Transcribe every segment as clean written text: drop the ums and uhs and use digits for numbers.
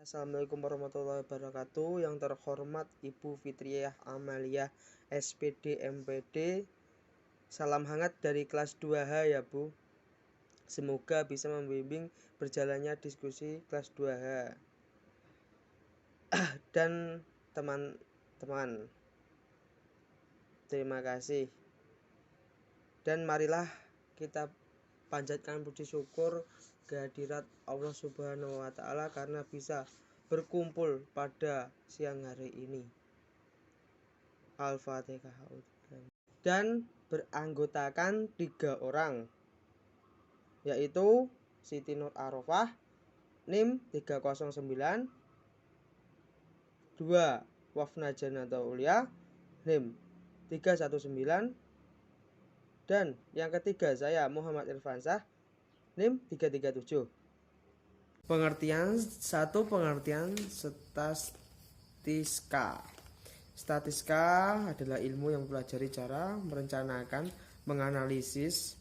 Assalamualaikum warahmatullahi wabarakatuh. Yang terhormat Ibu Fitriah Amalia SPD MPD. Salam hangat dari kelas 2H ya Bu. Semoga bisa membimbing berjalannya diskusi kelas 2H. Dan teman-teman, terima kasih. Dan marilah kita panjatkan puji syukur kehadirat Allah Subhanahu wa Ta'ala karena bisa berkumpul pada siang hari ini. Al-Fatihah. Dan beranggotakan 3 orang, yaitu Siti Nur Arofah NIM 309, 2 Wafna Janata Ulia NIM 319, dan yang ketiga saya Muhammad Irfansyah NIM 337. Pengertian 1. Pengertian statistika. Statistika adalah ilmu yang mempelajari cara merencanakan, menganalisis,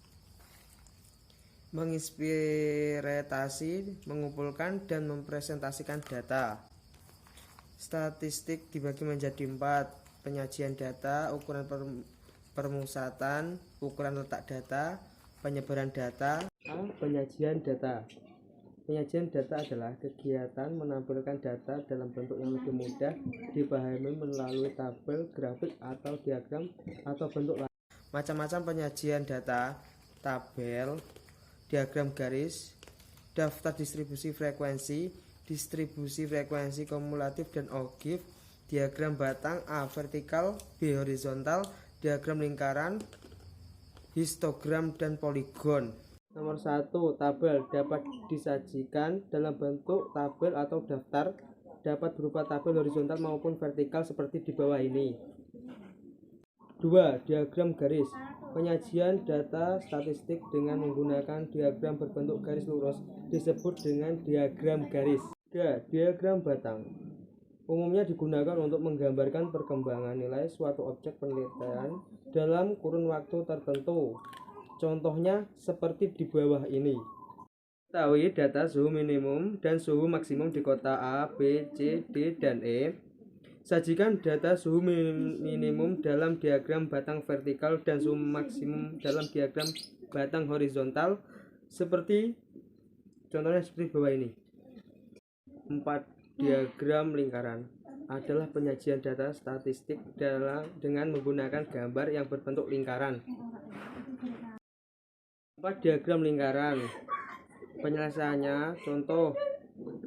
menginterpretasi, mengumpulkan, dan mempresentasikan data. Statistik dibagi menjadi 4: penyajian data, ukuran permusatan, ukuran letak data, penyebaran data. Penyajian data. Penyajian data adalah kegiatan menampilkan data dalam bentuk yang lebih mudah dipahami melalui tabel, grafik, atau diagram atau bentuk lain. Macam-macam penyajian data: tabel, diagram garis, daftar distribusi frekuensi kumulatif dan ogive, diagram batang A vertikal, B horizontal, diagram lingkaran, histogram, dan poligon. Nomor 1. Tabel dapat disajikan dalam bentuk tabel atau daftar, dapat berupa tabel horizontal maupun vertikal seperti di bawah ini. 2. Diagram garis. Penyajian data statistik dengan menggunakan diagram berbentuk garis lurus disebut dengan diagram garis. 3. Diagram batang. Umumnya digunakan untuk menggambarkan perkembangan nilai suatu objek penelitian dalam kurun waktu tertentu. Contohnya seperti di bawah ini. Ketahui data suhu minimum dan suhu maksimum di kota A, B, C, D, dan E. Sajikan data suhu minimum dalam diagram batang vertikal dan suhu maksimum dalam diagram batang horizontal contohnya seperti bawah ini. 4. Diagram lingkaran adalah penyajian data statistik dengan menggunakan gambar yang berbentuk lingkaran. 4. Diagram lingkaran. Penyelesaiannya contoh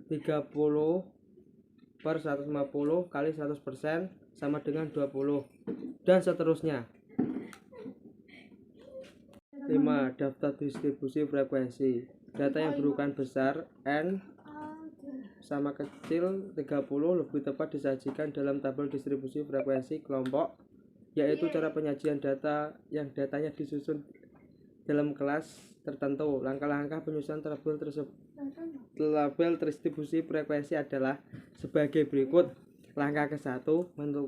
30/150 kali 100% sama dengan 20, dan seterusnya. 5. Daftar distribusi frekuensi. Data yang berukuran besar N sama kecil 30 lebih tepat disajikan dalam tabel distribusi frekuensi kelompok, yaitu cara penyajian data yang datanya disusun dalam kelas tertentu. Langkah-langkah penyusunan tabel distribusi frekuensi adalah sebagai berikut. Langkah ke-1,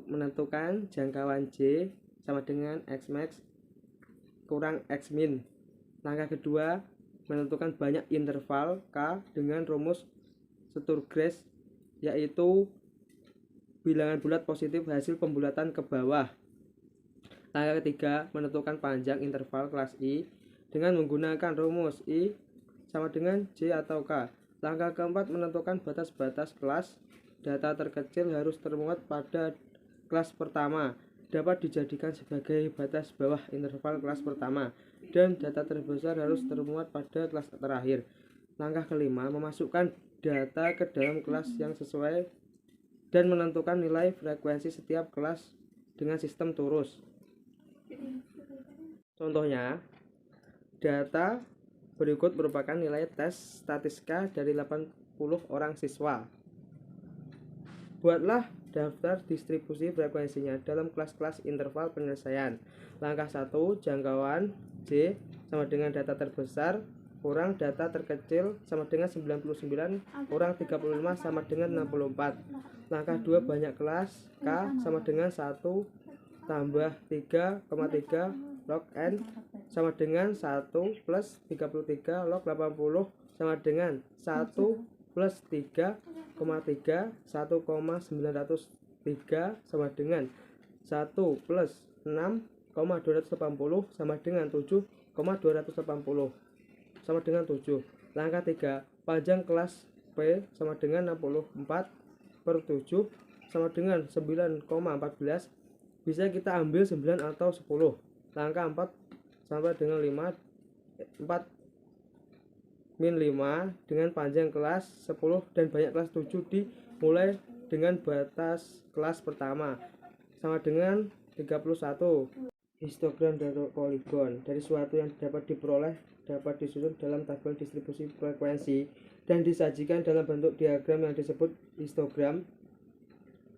menentukan jangkauan J sama dengan Xmax kurang Xmin. Langkah kedua, menentukan banyak interval K dengan rumus Sturges, yaitu bilangan bulat positif hasil pembulatan ke bawah. Langkah ketiga, menentukan panjang interval kelas I dengan menggunakan rumus I sama dengan J atau K. Langkah keempat, menentukan batas-batas kelas. Data terkecil harus termuat pada kelas pertama, dapat dijadikan sebagai batas bawah interval kelas pertama, dan data terbesar harus termuat pada kelas terakhir. Langkah kelima, memasukkan data ke dalam kelas yang sesuai dan menentukan nilai frekuensi setiap kelas dengan sistem torus. Contohnya, data berikut merupakan nilai tes statistika dari 80 orang siswa. Buatlah daftar distribusi frekuensinya dalam kelas-kelas interval penyelesaian. Langkah 1, jangkauan J sama dengan data terbesar kurang data terkecil sama dengan 99 kurang 35 sama dengan 64. Langkah 2, banyak kelas K sama dengan 1 tambah 3,3 log N sama dengan 1 plus 33 log 80 sama dengan 1 plus 3 1,903 sama dengan 1 plus 6,280 sama dengan 7,280 sama dengan 7. Langkah 3, panjang kelas P sama dengan 64/7 sama dengan 9,14. Bisa kita ambil 9 atau 10. Langkah 4 sampai dengan 4 min 5 dengan panjang kelas 10 dan banyak kelas 7 dimulai dengan batas kelas pertama sama dengan 31. Histogram dari poligon dari suatu yang dapat diperoleh dapat disusun dalam tabel distribusi frekuensi dan disajikan dalam bentuk diagram yang disebut histogram.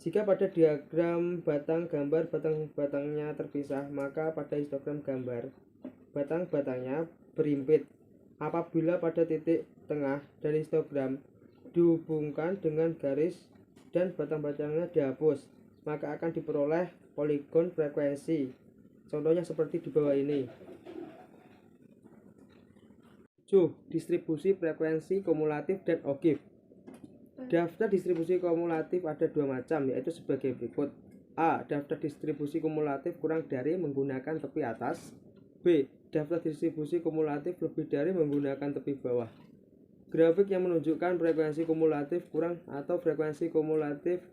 Jika pada diagram batang gambar batang-batangnya terpisah, maka pada histogram gambar batang-batangnya berimpit. Apabila pada titik tengah dari histogram dihubungkan dengan garis dan batang-batangnya dihapus, maka akan diperoleh poligon frekuensi. Contohnya seperti di bawah ini. 7. Distribusi frekuensi kumulatif dan ogive. Daftar distribusi kumulatif ada dua macam, yaitu sebagai berikut. A. Daftar distribusi kumulatif kurang dari menggunakan tepi atas. B. Daftar distribusi kumulatif lebih dari menggunakan tepi bawah. Grafik yang menunjukkan frekuensi kumulatif kurang atau frekuensi kumulatif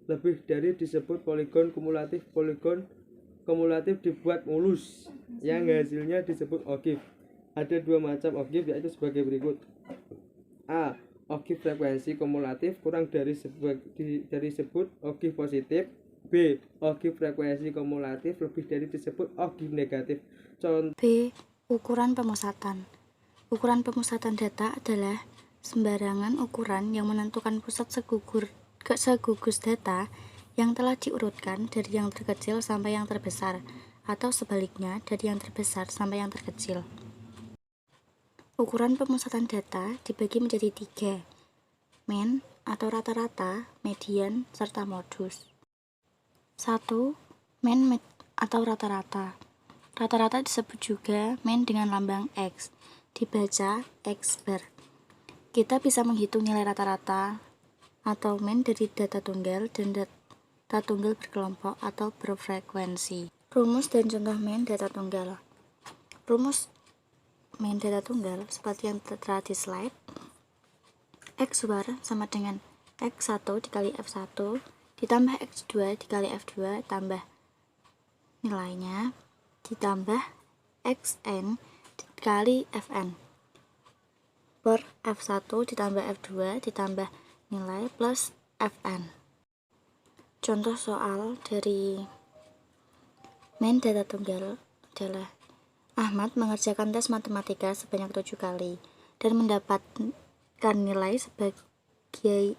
lebih dari disebut poligon kumulatif. Poligon kumulatif dibuat mulus, yang hasilnya disebut ogive. Ada dua macam ogive, yaitu sebagai berikut. A. Ogive frekuensi kumulatif kurang dari disebut ogive positif. B. Ogive frekuensi kumulatif lebih dari disebut ogive negatif. Contoh. B. Ukuran pemusatan. Ukuran pemusatan data adalah sembarangan ukuran yang menentukan pusat segugus data yang telah diurutkan dari yang terkecil sampai yang terbesar, atau sebaliknya dari yang terbesar sampai yang terkecil. Ukuran pemusatan data dibagi menjadi 3, mean atau rata-rata, median, serta modus. 1. Mean atau rata-rata. Rata-rata disebut juga mean dengan lambang X, dibaca X bar. Kita bisa menghitung nilai rata-rata atau mean dari data tunggal dan data tunggal berkelompok atau berfrekuensi. Rumus dan contoh mean data tunggal. Rumus mean data tunggal seperti yang tertera di slide. X bar sama dengan X1 dikali F1 ditambah X2 dikali F2 tambah nilainya ditambah Xn dikali Fn per F1 ditambah F2 ditambah nilai plus Fn. Contoh soal dari mean data tunggal adalah Ahmad mengerjakan tes matematika sebanyak 7 kali dan mendapatkan nilai sebagai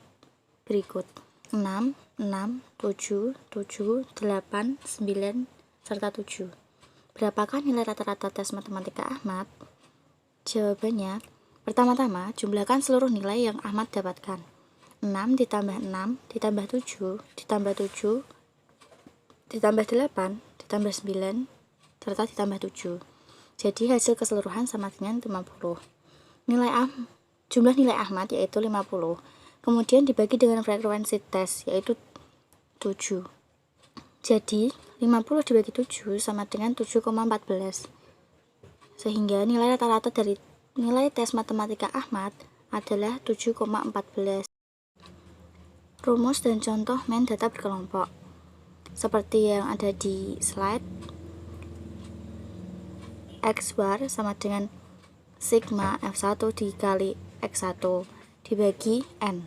berikut: 6, 6, 7, 7, 8, 9, serta 7. Berapakah nilai rata-rata tes matematika Ahmad? Jawabannya, pertama-tama jumlahkan seluruh nilai yang Ahmad dapatkan. 6 ditambah 6 ditambah 7 ditambah 7 ditambah 8 ditambah 9 serta ditambah 7. Jadi hasil keseluruhan sama dengan 50. Jumlah nilai Ahmad yaitu 50. Kemudian dibagi dengan frekuensi tes yaitu 7. Jadi 50 dibagi 7 sama dengan 7,14. Sehingga nilai rata-rata dari nilai tes matematika Ahmad adalah 7,14. Rumus dan contoh mean data berkelompok. Seperti yang ada di slide, X bar sama dengan sigma F1 dikali X1 dibagi N.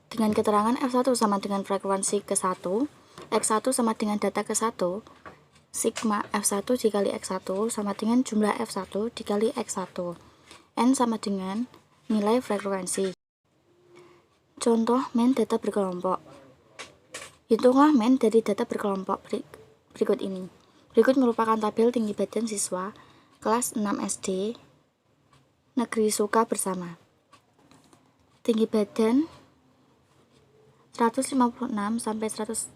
Dengan keterangan F1 sama dengan frekuensi ke-1, X1 sama dengan data ke-1, sigma F1 dikali X1 sama dengan jumlah F1 dikali X1. N sama dengan nilai frekuensi. Contoh mean data berkelompok. Hitunglah mean dari data berkelompok berikut ini. Berikut merupakan tabel tinggi badan siswa kelas 6 SD Negeri Suka Bersama. Tinggi badan 156 sampai 160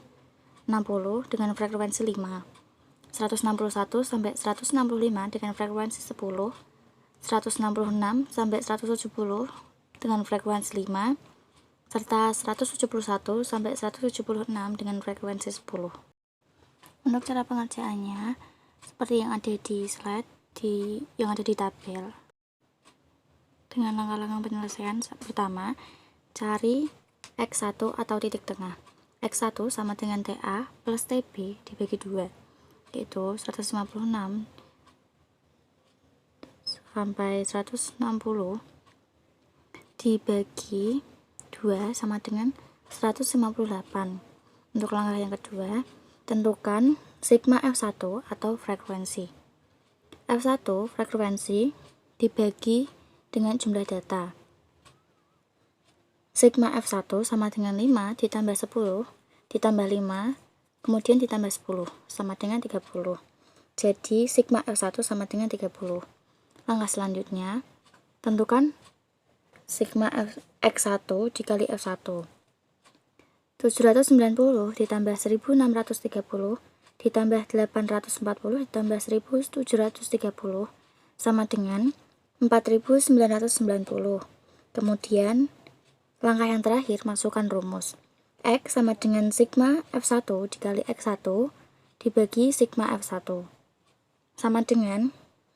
dengan frekuensi 5, 161 sampai 165 dengan frekuensi 10, 166 sampai 170 dengan frekuensi 5, serta 171 sampai 176 dengan frekuensi 10. Untuk cara pengerjaannya seperti yang ada di slide yang ada di tabel. Dengan langkah-langkah penyelesaian, pertama, cari X1 atau titik tengah. X1 sama dengan TA plus TB dibagi 2, yaitu 156 sampai 160 dibagi 2 sama dengan 158. Untuk langkah yang kedua, tentukan sigma F1 atau frekuensi. F1 frekuensi dibagi dengan jumlah data. Sigma F1 sama dengan 5 ditambah 10 ditambah 5 kemudian ditambah 10 sama dengan 30. Jadi sigma F1 sama dengan 30. Langkah selanjutnya, tentukan sigma X1 dikali F1. 790 ditambah 1630 ditambah 840 ditambah 1730 sama dengan 4990. Kemudian langkah yang terakhir, masukkan rumus. X sama dengan sigma F1 dikali X1 dibagi sigma F1 sama dengan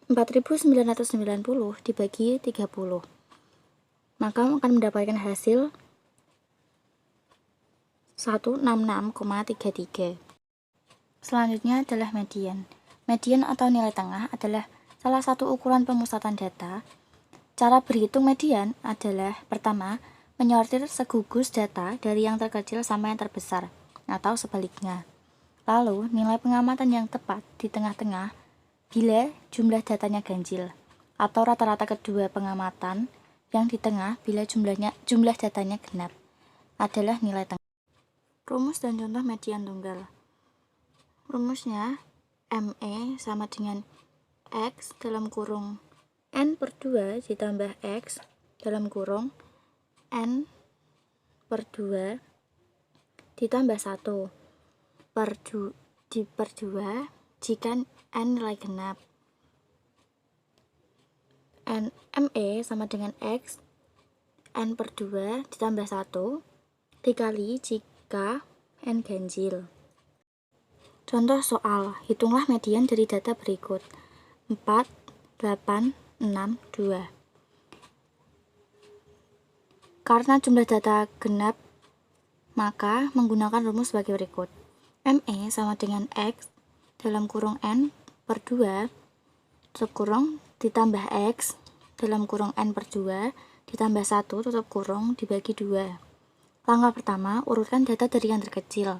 4990 dibagi 30. Maka akan mendapatkan hasil 166,33. Selanjutnya adalah median. Median atau nilai tengah adalah salah satu ukuran pemusatan data. Cara berhitung median adalah pertama, menyortir segugus data dari yang terkecil sampai yang terbesar, atau sebaliknya. Lalu, nilai pengamatan yang tepat di tengah-tengah bila jumlah datanya ganjil, atau rata-rata kedua pengamatan yang di tengah bila jumlah datanya genap, adalah nilai tengah. Rumus dan contoh median tunggal. Rumusnya, ME sama dengan X dalam kurung N per 2 ditambah X dalam kurung N per 2 ditambah 1 per 2 jika N nilai genap. ME sama dengan X N per 2 ditambah 1 dikali jika N ganjil. Contoh soal, hitunglah median dari data berikut. 4, 8, 6, 2. Karena jumlah data genap, maka menggunakan rumus sebagai berikut. ME sama dengan X dalam kurung N per 2 tutup kurung ditambah X dalam kurung N per 2 ditambah 1 tutup kurung dibagi 2. Langkah pertama, urutkan data dari yang terkecil,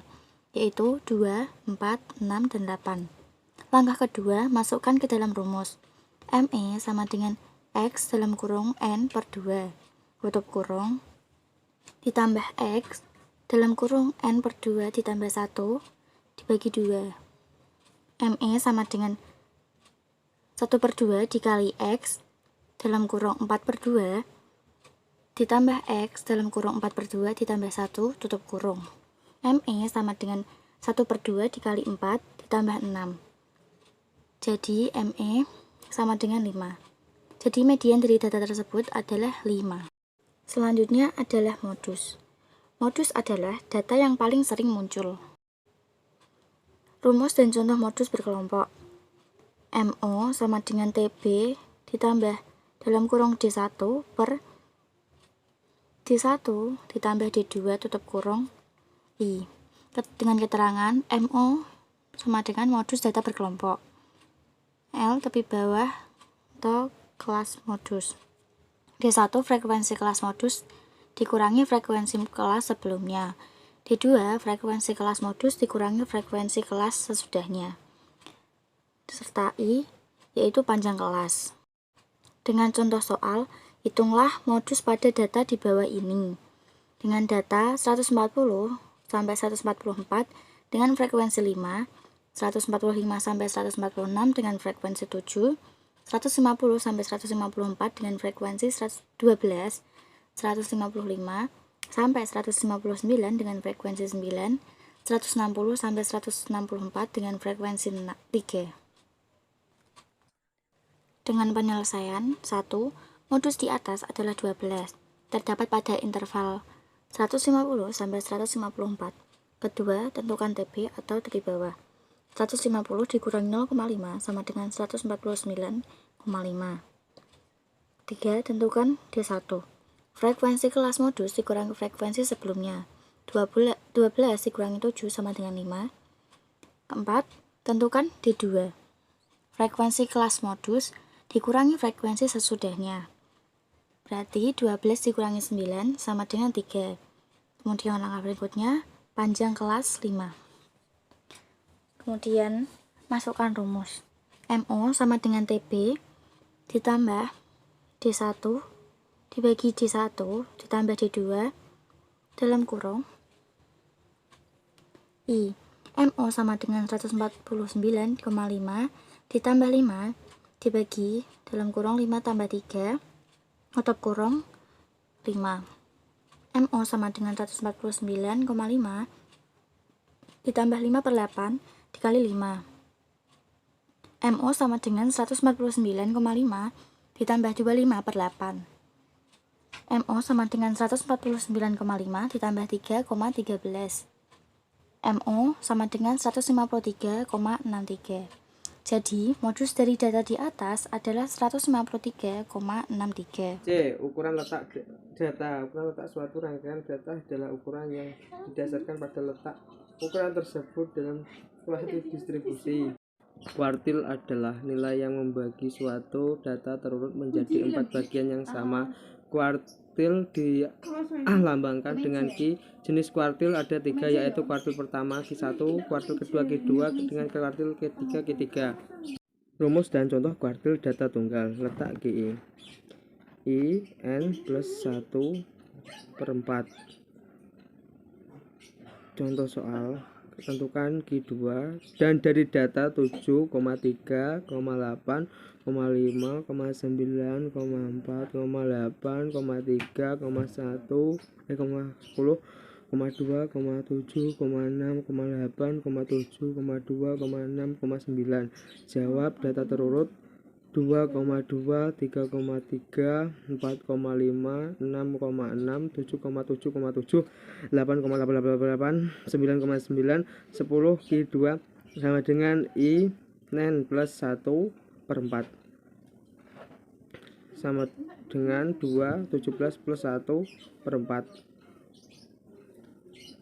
yaitu 2, 4, 6, dan 8. Langkah kedua, masukkan ke dalam rumus. ME sama dengan X dalam kurung N per 2 tutup kurung ditambah X dalam kurung N per 2 ditambah 1 dibagi 2. ME sama dengan 1 per 2 dikali X dalam kurung 4 per 2 ditambah X dalam kurung 4 per 2 ditambah 1 tutup kurung. ME sama dengan 1 per 2 dikali 4 ditambah 6. Jadi ME sama dengan 5. Jadi median dari data tersebut adalah 5. Selanjutnya adalah modus. Modus adalah data yang paling sering muncul. Rumus dan contoh modus berkelompok. MO sama dengan TB ditambah dalam kurung D1 per D1 ditambah D2 tutup kurung I. Dengan keterangan MO sama dengan modus data berkelompok. L tepi bawah atau kelas modus. D1 frekuensi kelas modus dikurangi frekuensi kelas sebelumnya. D2 frekuensi kelas modus dikurangi frekuensi kelas sesudahnya. Serta I yaitu panjang kelas. Dengan contoh soal, hitunglah modus pada data di bawah ini. Dengan data 140 sampai 144 dengan frekuensi 5, 145 sampai 146 dengan frekuensi 7, 150 sampai 154 dengan frekuensi 12, 155 sampai 159 dengan frekuensi 9, 160 sampai 164 dengan frekuensi 3. Dengan penyelesaian 1, modus di atas adalah 12, terdapat pada interval 150 sampai 154. Kedua, tentukan TB atau dari bawah. 150 dikurangi 0,5 sama dengan 149,5. 3. Tentukan D1. Frekuensi kelas modus dikurangi frekuensi sebelumnya. 12 dikurangi 7 sama dengan 5. Keempat, tentukan D2. Frekuensi kelas modus dikurangi frekuensi sesudahnya. Berarti 12 dikurangi 9 sama dengan 3. Kemudian langkah berikutnya, panjang kelas 5. Kemudian, masukkan rumus. MO sama dengan TB ditambah D1 dibagi D1 ditambah D2 dalam kurung I. MO sama dengan 149,5 ditambah 5 dibagi dalam kurung 5 tambah 3 tutup kurung 5. MO sama dengan 149,5 ditambah 5 per 8 dikali 5. MO sama dengan 149,5 ditambah 25 per 8. MO sama dengan 149,5 ditambah 3,13. MO sama dengan 153,63. Jadi, modus dari data di atas adalah 153,63. C. Ukuran letak data. Ukuran letak suatu rangkaian data adalah ukuran yang didasarkan pada letak ukuran tersebut dalam suatu distribusi. Kuartil adalah nilai yang membagi suatu data terurut menjadi 4 bagian yang sama. Kuartil dilambangkan dengan Ki. Jenis kuartil ada 3, yaitu kuartil pertama Q1, kuartil kedua Q2, dengan kuartil ketiga Q3. Rumus dan contoh kuartil data tunggal. Letak GI I N plus 1 per 4. Contoh soal, tentukan Q2 dan dari data 7,3,8,5,9,4,10, 2,7,9. Jawab data terurut 2,2, 3,3, 4,5, 6,6, 7,7,7, 8,888, 9,9, 10. Q2 sama dengan I N plus 1 per 4 sama dengan 2, 17 plus 1 per 4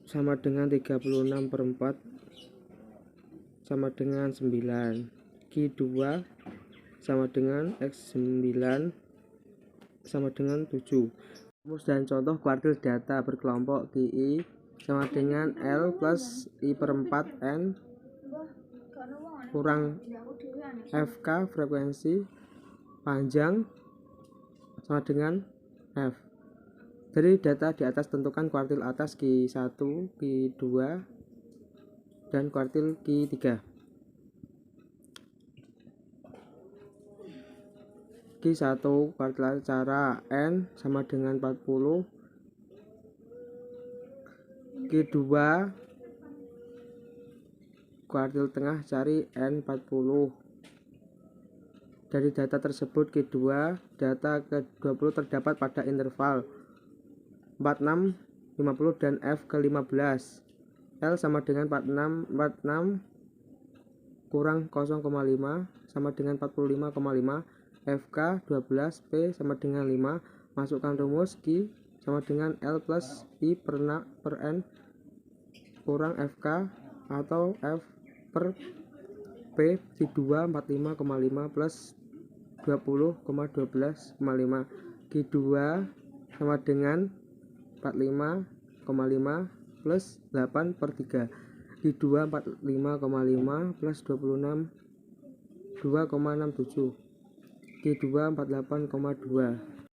sama dengan 36 per 4 sama dengan 9. Q2 sama dengan X9 sama dengan 7. Rumus dan contoh kuartil data berkelompok GI sama dengan L plus I per 4 N kurang FK frekuensi panjang sama dengan F. Dari data di atas tentukan kuartil atas Q1, Q2 dan kuartil Q3. Q1 kuartil acara N sama dengan 40. Q2 kuartil tengah cari N 40. Dari data tersebut Q2 data ke-20 terdapat pada interval 46, 50 dan F ke-15. L sama dengan 46 kurang 0,5 sama dengan 45,5. FK 12, P sama dengan 5. Masukkan rumus Q sama dengan L plus I per N kurang FK atau F per P Q2 45,5 plus 20,12,5. Q2 sama dengan 45,5 plus 8 per 3. Q2 45,5 plus 26 2,67. Q2 48,2.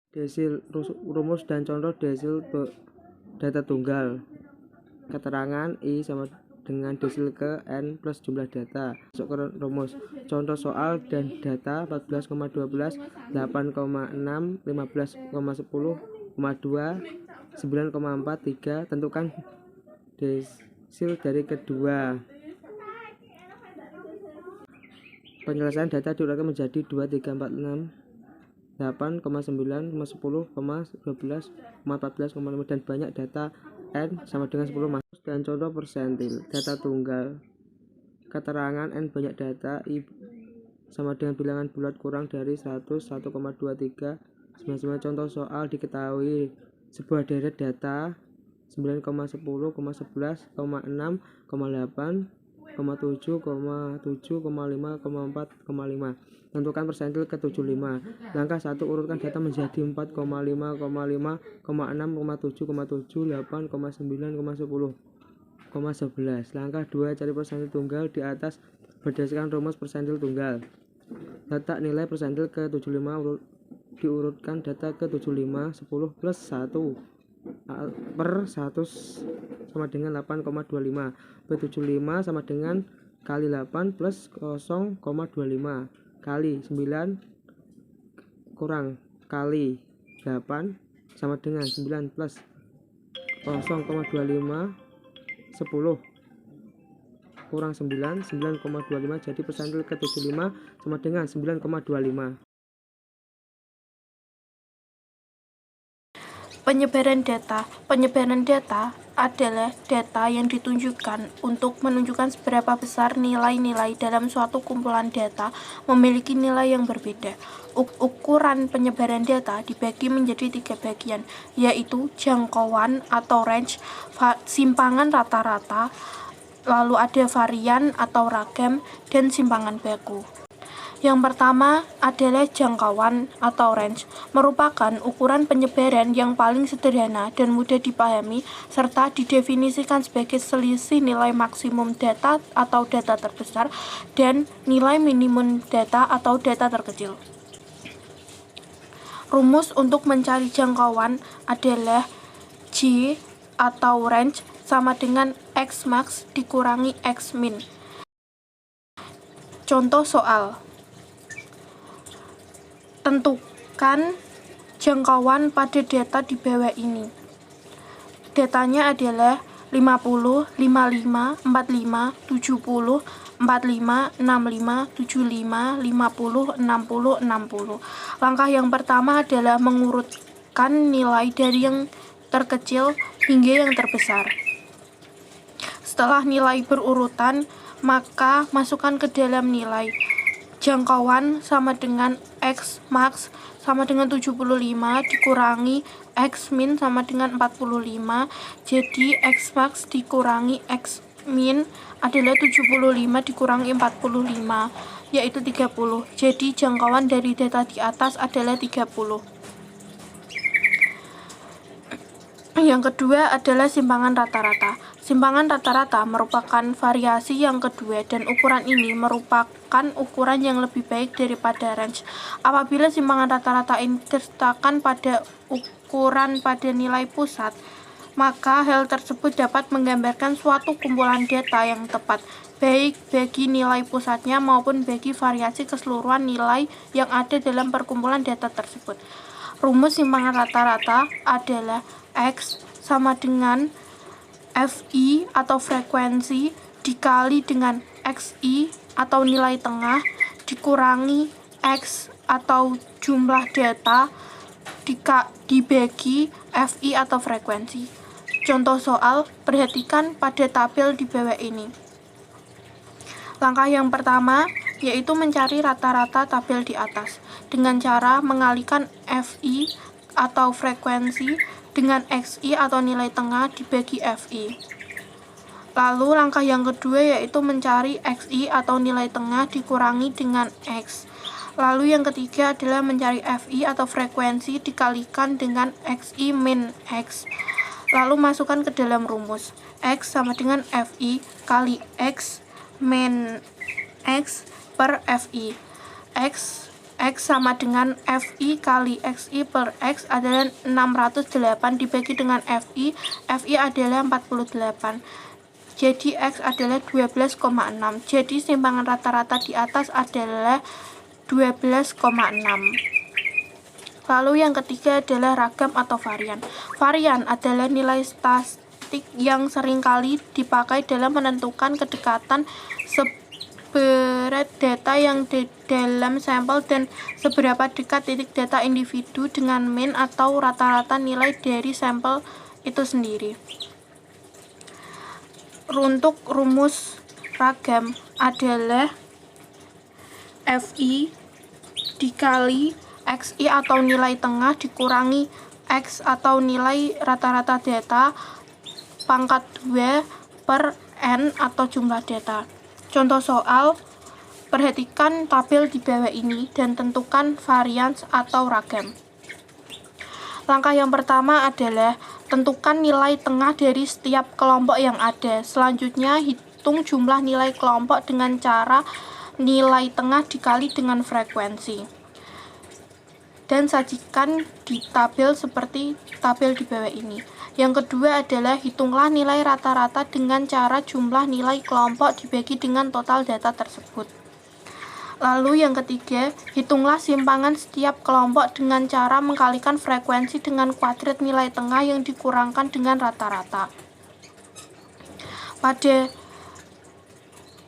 Desil rumus dan contoh desil data tunggal. Keterangan I sama dengan desil ke N plus jumlah data. Masuk ke rumus. Contoh soal dan data 14,12, 8,6, 15,10, 2, 9,4, 3. Tentukan desil dari kedua. Penyelesaian data diuraikan menjadi 2, 3, 4, 6 8,9, 10, 12, 14,5 dan banyak data n sama dengan 10 masuk dan contoh persentil data tunggal. Keterangan n banyak data i sama dengan bilangan bulat kurang dari 100, 1,23, 99. Contoh soal diketahui sebuah deret data 9, 10, 11, 6, 8, 7, 7, 5, 4,5. Tentukan persentil ke-75. Langkah 1, urutkan data menjadi 4,5, 5, 6, 7, 7, 8, 9, 10, 11. Langkah 2, cari persentil tunggal di atas berdasarkan rumus persentil tunggal. Letak nilai persentil ke-75, diurutkan data ke-75, 10 plus 1 per 100 sama dengan 8,25. P75 sama dengan kali 8 plus 0,25 kali 9 kurang kali 8 sama dengan 9 plus 0,25 10 kurang 9, 9,25. Jadi persentil ke-75 sama dengan 9,25. Penyebaran data. Penyebaran data adalah data yang ditunjukkan untuk menunjukkan seberapa besar nilai-nilai dalam suatu kumpulan data memiliki nilai yang berbeda. Ukuran penyebaran data dibagi menjadi 3 bagian, yaitu jangkauan atau range, simpangan rata-rata, lalu ada varian atau ragam, dan simpangan baku. Yang pertama adalah jangkauan atau range, merupakan ukuran penyebaran yang paling sederhana dan mudah dipahami, serta didefinisikan sebagai selisih nilai maksimum data atau data terbesar dan nilai minimum data atau data terkecil. Rumus untuk mencari jangkauan adalah J atau range sama dengan X max dikurangi X min. Contoh soal. Tentukan jangkauan pada data di bawah ini. Datanya adalah 50, 55, 45, 70, 45, 65, 75, 50, 60, 60. Langkah yang pertama adalah mengurutkan nilai dari yang terkecil hingga yang terbesar. Setelah nilai berurutan, maka masukkan ke dalam nilai. Jangkauan sama dengan X max sama dengan 75 dikurangi X min sama dengan 45. Jadi X max dikurangi X min adalah 75 dikurangi 45, yaitu 30. Jadi jangkauan dari data di atas adalah 30. Yang kedua adalah simpangan rata-rata. Simpangan rata-rata merupakan variasi yang kedua dan ukuran ini merupakan ukuran yang lebih baik daripada range. Apabila simpangan rata-rata ini diletakkan pada ukuran pada nilai pusat, maka hal tersebut dapat menggambarkan suatu kumpulan data yang tepat, baik bagi nilai pusatnya maupun bagi variasi keseluruhan nilai yang ada dalam perkumpulan data tersebut. Rumus simpangan rata-rata adalah X sama dengan Fi atau frekuensi dikali dengan Xi atau nilai tengah dikurangi X atau jumlah data dibagi Fi atau frekuensi. Contoh soal, perhatikan pada tabel di bawah ini. Langkah yang pertama yaitu mencari rata-rata tabel di atas dengan cara mengalihkan Fi atau frekuensi dengan Xi atau nilai tengah dibagi Fi. Lalu langkah yang kedua yaitu mencari Xi atau nilai tengah dikurangi dengan X. Lalu yang ketiga adalah mencari Fi atau frekuensi dikalikan dengan Xi min X. Lalu masukkan ke dalam rumus. X sama dengan Fi kali X min X per Fi. X sama dengan Fi kali Xi per X adalah 608 dibagi dengan Fi adalah 48. Jadi X adalah 12,6. Jadi simpangan rata-rata di atas adalah 12,6. Lalu yang ketiga adalah ragam atau varian. Varian adalah nilai statistik yang seringkali dipakai dalam menentukan kedekatan seberapa coret data yang di dalam sampel dan seberapa dekat titik data individu dengan mean atau rata-rata nilai dari sampel itu sendiri. Untuk rumus ragam adalah FI dikali XI atau nilai tengah dikurangi X atau nilai rata-rata data pangkat 2 per N atau jumlah data. Contoh soal, perhatikan tabel di bawah ini dan tentukan varians atau ragam. Langkah yang pertama adalah tentukan nilai tengah dari setiap kelompok yang ada. Selanjutnya, hitung jumlah nilai kelompok dengan cara nilai tengah dikali dengan frekuensi. Dan sajikan di tabel seperti tabel di bawah ini. Yang kedua adalah hitunglah nilai rata-rata dengan cara jumlah nilai kelompok dibagi dengan total data tersebut. Lalu yang ketiga, hitunglah simpangan setiap kelompok dengan cara mengkalikan frekuensi dengan kuadrat nilai tengah yang dikurangkan dengan rata-rata.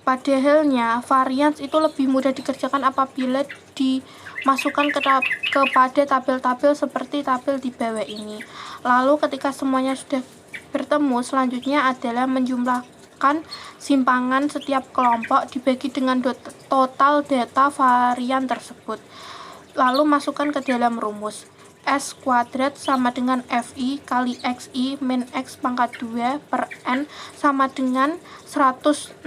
Padahalnya, varians itu lebih mudah dikerjakan apabila dimasukkan kepada tabel-tabel seperti tabel di bawah ini. Lalu ketika semuanya sudah bertemu, selanjutnya adalah menjumlahkan simpangan setiap kelompok dibagi dengan total data varian tersebut. Lalu masukkan ke dalam rumus. S kuadrat sama dengan FI kali XI min X pangkat 2 per N sama dengan 165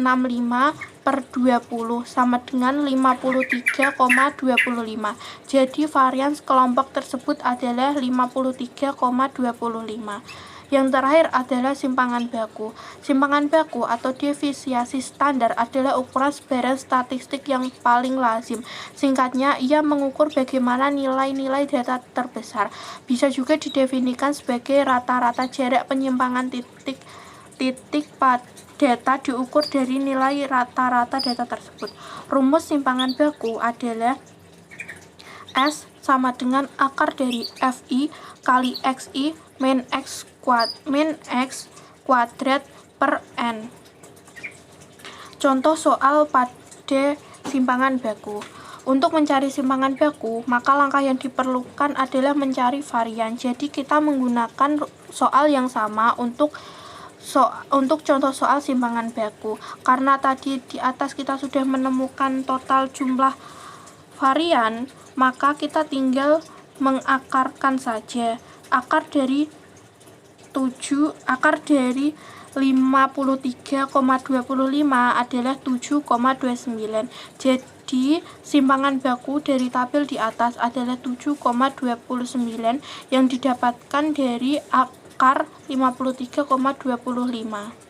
per 20 sama dengan 53,25. Jadi varians kelompok tersebut adalah 53,25. Yang terakhir adalah simpangan baku. Simpangan baku atau defisiasi standar adalah ukuran sebaran statistik yang paling lazim. Singkatnya, ia mengukur bagaimana nilai-nilai data terbesar. Bisa juga didefinisikan sebagai rata-rata jarak penyimpangan titik pada data diukur dari nilai rata-rata data tersebut. Rumus simpangan baku adalah S sama dengan akar dari FI kali XI min X kuadrat per N. Contoh soal pada simpangan baku. Untuk mencari simpangan baku, maka langkah yang diperlukan adalah mencari varian. Jadi kita menggunakan soal yang sama untuk contoh soal simpangan baku. Karena tadi di atas kita sudah menemukan total jumlah varian, maka kita tinggal mengakarkan saja. Akar dari 53,25 adalah 7,29. Jadi simpangan baku dari tabel di atas adalah 7,29 yang didapatkan dari akar 53,25.